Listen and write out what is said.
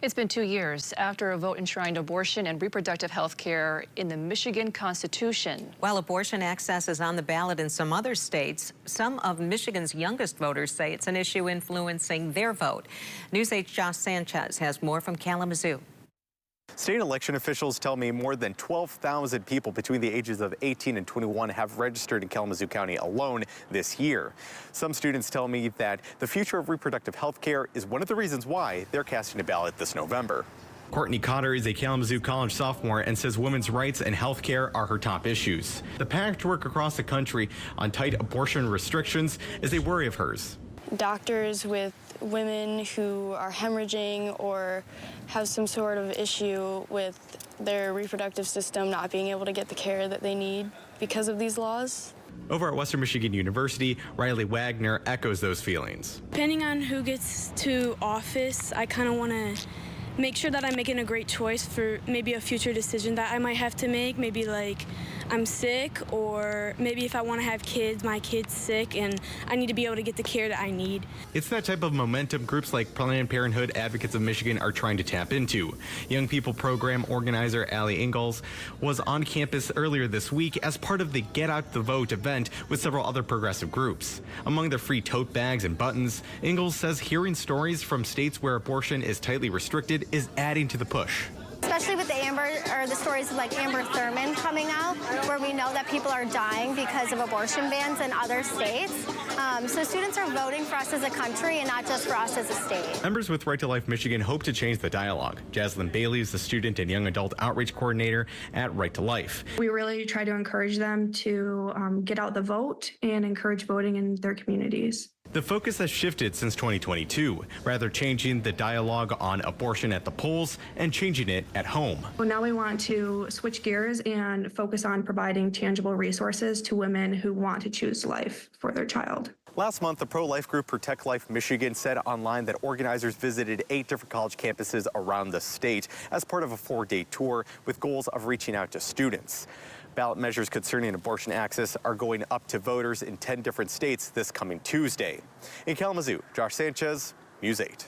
It's been 2 years after a vote enshrined abortion and reproductive health care in the Michigan Constitution. While abortion access is on the ballot in some other states, some of Michigan's youngest voters say it's an issue influencing their vote. News 8's Josh Sanchez has more from Kalamazoo. State election officials tell me more than 12,000 people between the ages of 18 and 21 have registered in Kalamazoo County alone this year. Some students tell me that the future of reproductive health care is one of the reasons why they're casting a ballot this November. Courtney Cotter is a Kalamazoo College sophomore and says women's rights and health care are her top issues. The patchwork across the country on tight abortion restrictions is a worry of hers. Doctors with women who are hemorrhaging or have some sort of issue with their reproductive system not being able to get the care that they need because of these laws. Over at Western Michigan University, Riley Wagner echoes those feelings. Depending on who gets to office, I kind of want to make sure that I'm making a great choice for maybe a future decision that I might have to make. Maybe like I'm sick, or maybe if I want to have kids, my kid's sick and I need to be able to get the care that I need. It's that type of momentum groups like Planned Parenthood Advocates of Michigan are trying to tap into. Young People Program organizer Allie Ingalls was on campus earlier this week as part of the Get Out the Vote event with several other progressive groups. Among the free tote bags and buttons, Ingalls says hearing stories from states where abortion is tightly restricted is adding to the push. Especially with the stories of like Amber Thurman coming out, where we know that people are dying because of abortion bans in other states. So students are voting for us as a country and not just for us as a state. Members with Right to Life Michigan hope to change the dialogue. Jaslyn Bailey is the student and young adult outreach coordinator at Right to Life. We really try to encourage them to get out the vote and encourage voting in their communities. The focus has shifted since 2022, rather changing the dialogue on abortion at the polls and changing it at home. Well, now we want to switch gears and focus on providing tangible resources to women who want to choose life for their child. Last month, the pro-life group Protect Life Michigan said online that organizers visited 8 different college campuses around the state as part of a 4-day tour with goals of reaching out to students. Ballot measures concerning abortion access are going up to voters in 10 different states this coming Tuesday. In Kalamazoo, Josh Sanchez, News 8.